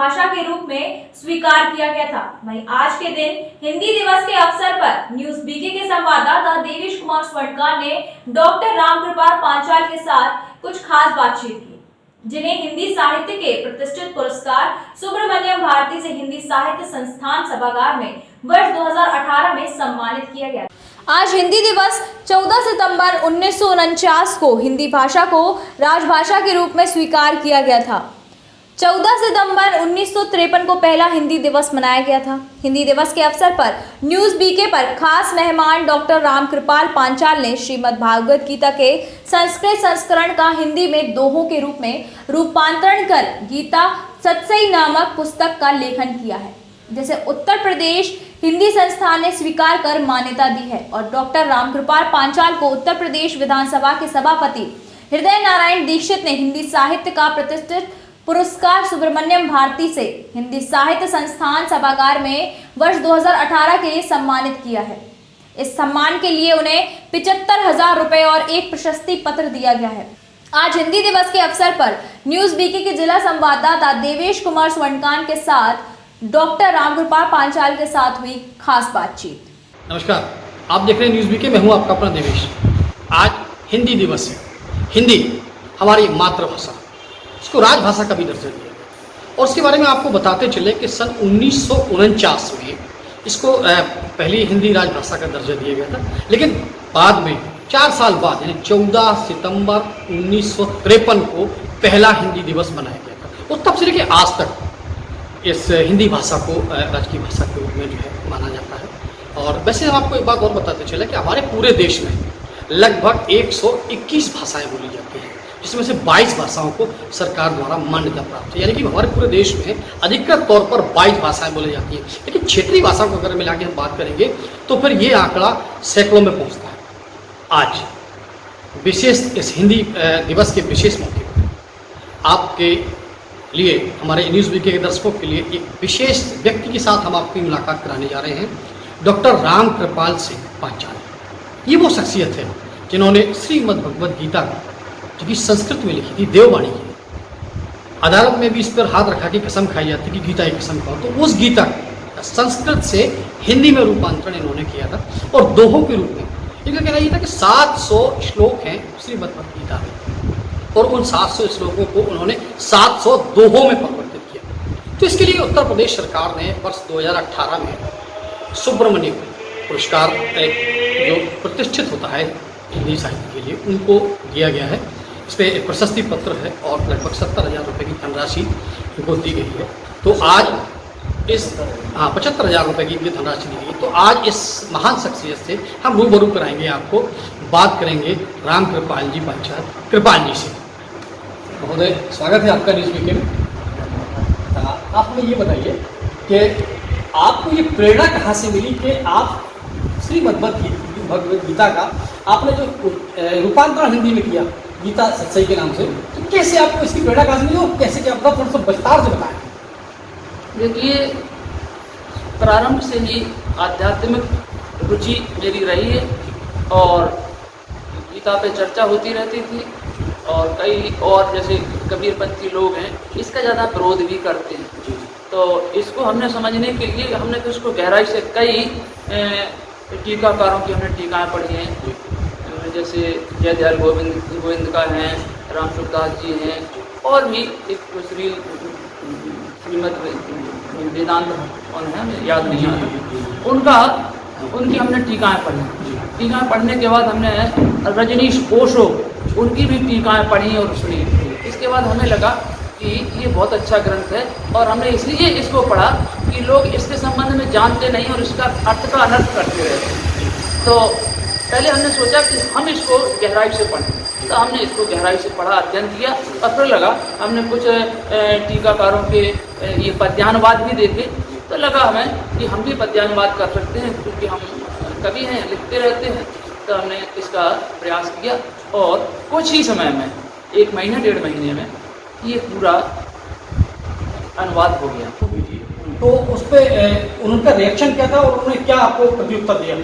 राजभाषा के रूप में स्वीकार किया गया था। वहीं आज के दिन हिंदी दिवस के अवसर पर न्यूज बीके के संवाददाता देवेश कुमार स्वर्णकार ने डॉक्टर रामकृपाल पांचाल के साथ कुछ खास बातचीत की, जिन्हें हिंदी साहित्य के प्रतिष्ठित पुरस्कार सुब्रमण्यम भारती से हिंदी साहित्य संस्थान सभागार में वर्ष 2018 में सम्मानित किया गया। आज हिंदी दिवस 14 सितंबर 1949 को हिंदी भाषा को राजभाषा के रूप में स्वीकार किया गया था। 14 सितंबर 1953 को पहला हिंदी दिवस मनाया गया था। हिंदी दिवस के अवसर पर न्यूज बीके पर खास मेहमान डॉक्टर रामकृपाल पांचाल ने श्रीमद् भागवत गीता के संस्कृत संस्करण का हिंदी में दोहों के रूप में रूपांतरण कर गीता सत्सई नामक पुस्तक का लेखन किया है, जिसे उत्तर प्रदेश हिंदी संस्थान ने स्वीकार कर मान्यता दी है। और डॉक्टर रामकृपाल पांचाल को उत्तर प्रदेश विधानसभा के सभापति हृदय नारायण दीक्षित ने हिंदी साहित्य का प्रतिष्ठित पुरस्कार सुब्रमण्यम भारती से हिंदी साहित्य संस्थान सभागार में वर्ष 2018 के लिए सम्मानित किया है। इस सम्मान के लिए उन्हें 75,000 रुपए और एक प्रशस्ति पत्र दिया गया है। आज हिंदी दिवस के अवसर पर न्यूज बीके के जिला संवाददाता देवेश कुमार स्वर्णकार के साथ डॉक्टर रामकृपाल पांचाल के साथ हुई खास बातचीत। नमस्कार, आप देख रहे हैं न्यूज बीके। मैं हूं आपका अपना देवेश। आज हिंदी दिवस है। हिंदी हमारी मातृभाषा, इसको राजभाषा का भी दर्जा दिया गया और उसके बारे में आपको बताते चले कि सन 1949 में इसको पहली हिंदी राजभाषा का दर्जा दिया गया था, लेकिन बाद में 4 साल बाद यानी 14 सितंबर 1953 को पहला हिंदी दिवस मनाया गया था। और तब से लेकर आज तक इस हिंदी भाषा को राजकीय भाषा के रूप में जो है माना जाता है। और वैसे हम आपको एक बात और बताते चले कि हमारे पूरे देश में लगभग 121 भाषाएं बोली जाती हैं, जिसमें से 22 भाषाओं को सरकार द्वारा मान्यता प्राप्त है। यानी कि हमारे पूरे देश में अधिकतर तौर पर 22 भाषाएं बोली जाती हैं। लेकिन क्षेत्रीय भाषाओं को अगर मिला के हम बात करेंगे तो फिर ये आंकड़ा सैकड़ों में पहुँचता है। आज विशेष इस हिंदी दिवस के विशेष मौके पर आपके लिए, हमारे न्यूज़ बीके के दर्शकों के लिए एक विशेष व्यक्ति के साथ हम आपकी मुलाकात कराने जा रहे हैं, डॉक्टर रामकृपाल सिंह पांचाल। ये वो शख्सियत है जिन्होंने श्रीमद् भगवद गीता जो कि संस्कृत में लिखी थी, देववाणी की, अदालत में भी इस पर हाथ रखा के कसम खाई जाती कि गीता की कसम खाओ, तो उस गीता का संस्कृत से हिंदी में रूपांतरण इन्होंने किया था और दोहों के रूप में। इनका कहना यह था कि 700 श्लोक हैं श्रीमद् भगवद गीता में और उन 700 श्लोकों को उन्होंने 700 दोहों में परिवर्तित किया। तो इसके लिए उत्तर प्रदेश सरकार ने वर्ष 2018 में सुब्रमण्यम पुरस्कार जो प्रतिष्ठित होता है हिंदी साहित्य के लिए, उनको दिया गया है। इस पर एक प्रशस्ति पत्र है और लगभग 70,000 रुपये की धनराशि उनको दी गई है। तो आज इस 75,000 रुपये की धनराशि दी गई। तो आज इस महान शख्सियत से हम रूबरू कराएंगे, आपको बात करेंगे रामकृपाल जी पांचाल कृपाल जी से। महोदय, स्वागत है आपका न्यूज़ बीके में। आप हमें ये बताइए कि आपको ये प्रेरणा कहाँ से मिली कि आप श्रीमद् भगवद गीता का आपने जो रूपांतरण हिंदी में किया गीता सत्सई के नाम से, तो कैसे आपको इसकी प्रेरणा कहाँ से मिली और कैसे क्या थोड़ा सा विस्तार से बताएं। देखिए, प्रारंभ से ही आध्यात्मिक रुचि मेरी रही है और गीता पे चर्चा होती रहती थी और कई और जैसे कबीरपंथी लोग हैं इसका ज़्यादा विरोध भी करते हैं। तो इसको हमने समझने के लिए हमने तो इसको गहराई से कई टीकाकारों की हमने टीकाएँ पढ़ी हैं, जैसे जय दयाल गोविंद का है, राम सुखदास जी हैं और भी एक श्रीमद् वेदांत कौन है हमें याद नहीं आ रहा, उनकी हमने टीकाएँ पढ़ी। टीकाएँ पढ़ने के बाद हमने रजनीश ओशो उनकी भी टीकाएँ पढ़ी और सुनी। इसके बाद हमें लगा कि ये बहुत अच्छा ग्रंथ है और हमने इसलिए इसको पढ़ा कि लोग इसके संबंध में जानते नहीं और इसका अर्थ का अनर्थ करते रहते हैं। तो पहले हमने सोचा कि हम इसको गहराई से पढ़ें, तो हमने इसको गहराई से पढ़ा, अध्ययन किया और फिर लगा हमने कुछ टीकाकारों के ये पद्यानुवाद भी देखे, तो लगा हमें कि हम भी पद्यानुवाद कर सकते हैं क्योंकि हम कवि हैं, लिखते रहते हैं। तो हमने इसका प्रयास किया और कुछ ही समय में 1 महीने 1.5 महीने में ये पूरा अनुवाद हो गया। तो उस पर उनका रिएक्शन क्या था और उन्होंने क्या आपको प्रत्युत्तर दिया?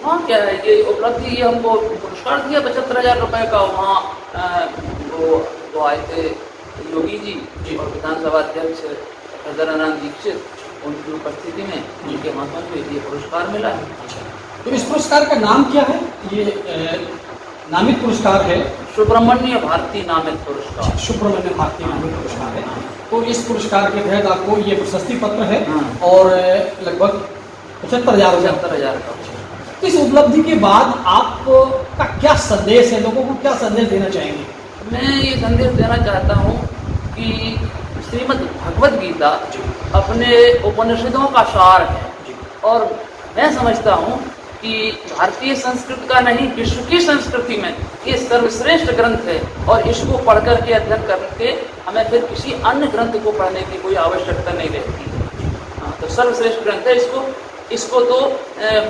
वहाँ क्या है, ये उपलब्धि, ये हमको पुरस्कार दिया 75,000 रुपये का। वहाँ वो आए थे योगी जी और विधानसभा अध्यक्ष हृदयानंद दीक्षित, उनकी उपस्थिति में उनके हाथों से ये पुरस्कार मिला है। तो इस पुरस्कार का नाम क्या है? ये नामित पुरस्कार है, सुब्रमण्य भारती नामित पुरस्कार। सुब्रमण्य भारती नामित पुरस्कार है। तो इस पुरस्कार के तहत आपको ये प्रशस्ति पत्र है हाँ। और लगभग 75,000 का। तो इस उपलब्धि के बाद आपका क्या संदेश है, लोगों को क्या संदेश देना चाहेंगे? मैं ये संदेश देना चाहता हूँ कि श्रीमद् भगवद गीता अपने उपनिषदों का सार है और मैं समझता हूँ कि भारतीय संस्कृति का नहीं, विश्व की संस्कृति में ये सर्वश्रेष्ठ ग्रंथ है और इसको पढ़ करके अध्ययन करके हमें फिर किसी अन्य ग्रंथ को पढ़ने की कोई आवश्यकता नहीं रहती है। हाँ, तो सर्वश्रेष्ठ ग्रंथ है। इसको तो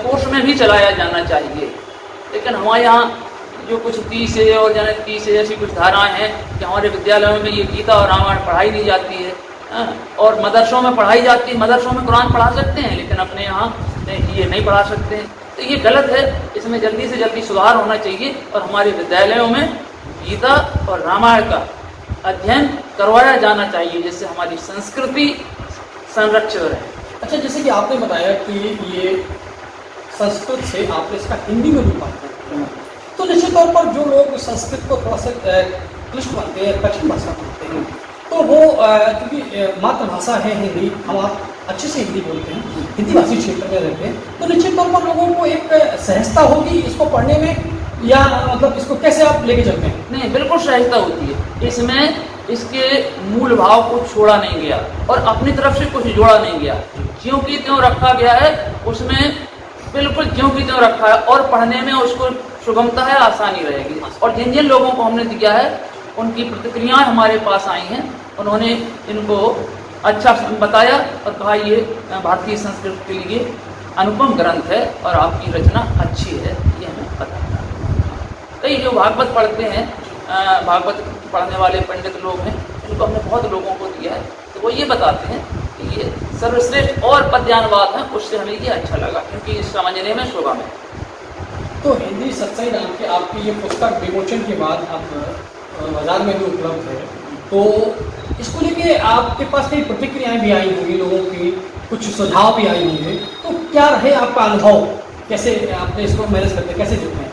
कोर्स में भी चलाया जाना चाहिए, लेकिन हमारे यहाँ जो कुछ 30 है और जाने 30 है ऐसी कुछ धाराएं हैं कि हमारे विद्यालयों में ये गीता और रामायण पढ़ाई नहीं जाती है। और मदरसों में पढ़ाई जाती है, मदरसों में कुरान पढ़ा सकते हैं लेकिन अपने यहाँ ये नहीं पढ़ा सकते हैं। तो ये गलत है, इसमें जल्दी से जल्दी सुधार होना चाहिए और हमारे विद्यालयों में गीता और रामायण का अध्ययन करवाया जाना चाहिए, जिससे हमारी संस्कृति संरक्षित रहे। अच्छा, जैसे कि आपने बताया कि ये संस्कृत से आपने इसका हिंदी में रूपांतरण किया, तो निश्चित तौर पर जो लोग संस्कृत को थोड़ा सा क्लिष्ट मानते हैं, कठिन भाषा मानते हैं, तो वो क्योंकि मातृभाषा है हिंदी, हम आप अच्छे से हिंदी बोलते हैं, हिंदी भाषी क्षेत्र में रहते हैं, तो निश्चित तौर पर लोगों को एक सहजता होगी इसको पढ़ने में, या मतलब इसको कैसे आप लेके चलते हैं? नहीं, बिल्कुल सहजता होती है। इसमें इसके मूल भाव को छोड़ा नहीं गया और अपनी तरफ से कुछ जोड़ा नहीं गया, ज्यों की त्यों रखा गया है, उसमें बिल्कुल ज्यों की त्यों रखा है और पढ़ने में उसको सुगमता है, आसानी रहेगी। और जिन जिन लोगों को हमने दिया है उनकी प्रतिक्रियाएं हमारे पास आई हैं, उन्होंने इनको अच्छा बताया और कहा ये भारतीय संस्कृति के लिए अनुपम ग्रंथ है और आपकी रचना अच्छी है, ये हमें पता है। कई जो भागवत पढ़ते हैं, भागवत पढ़ने वाले पंडित लोग हैं, इनको हमने बहुत लोगों को दिया है, तो वो ये बताते हैं कि ये सर्वश्रेष्ठ और पद्यानुवाद है, उससे हमें ये अच्छा लगा क्योंकि समझने में सुगम है। तो हिंदी सच्चाई नाम के आपकी ये पुस्तक विमोचन के बाद अब बाजार में भी उपलब्ध है, तो इसको लेके आपके पास कई प्रतिक्रियाएं भी आई होंगी, लोगों की कुछ सुझाव भी आई होंगे, तो क्या रहे आपका अनुभव, कैसे आपने इसको मैनेज करते, कैसे जुटे हैं?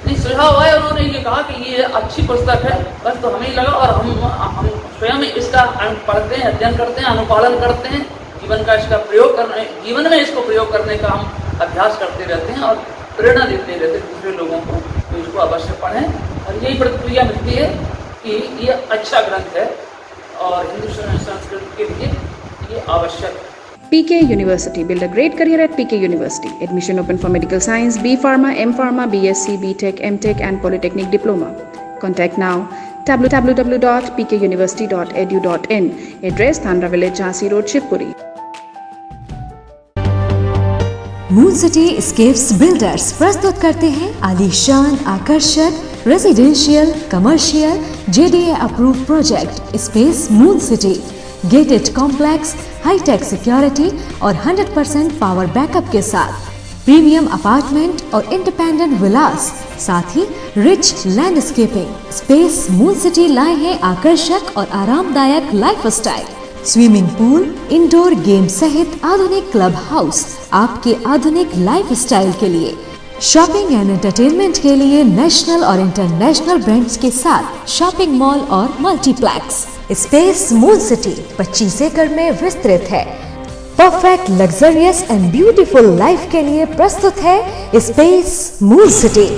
नहीं, सुझाव आए, उन्होंने ये कहा कि ये अच्छी पुस्तक है, बस तो हमें लगा और हम स्वयं इसका पढ़ते हैं, अध्ययन करते हैं, अनुपालन करते हैं, जीवन का इसका प्रयोग करने, जीवन में इसको प्रयोग करने का हम अभ्यास करते रहते हैं और प्रेरणा देते रहते हैं दूसरे लोगों को, तो इसको अवश्य पढ़ें। और यही प्रतिक्रिया मिलती है कि ये अच्छा ग्रंथ है और हिंदू संस्कृति के लिए ये आवश्यक है। PK University. Build a great career at PK University. Admission open for Medical Science, B Pharma, M Pharma, BSc, BTech, MTech and Polytechnic Diploma. Contact now www.pkuniversity.edu.in. Address Thandra Village, Jhansi Road, Shivpuri. Moon city scapes builders प्रस्तुत करते हैं आलीशान, आकर्षक residential, commercial, JDA approve project space moon city. Gated complex, high tech security और 100% power backup के साथ premium apartment और independent villas, साथ ही rich landscaping. Space moon city लाए हैं आकर्षक और आरामदायक lifestyle, swimming pool, indoor game सहित आधुनिक क्लब हाउस आपके आधुनिक लाइफस्टाइल के लिए। शॉपिंग एंड एंटरटेनमेंट के लिए नेशनल और इंटरनेशनल ब्रांड्स के साथ शॉपिंग मॉल और मल्टीप्लेक्स। स्पेस मून सिटी 25 एकड़ में विस्तृत है। Perfect luxurious and beautiful life के लिए प्रस्तुत है स्पेस मून सिटी।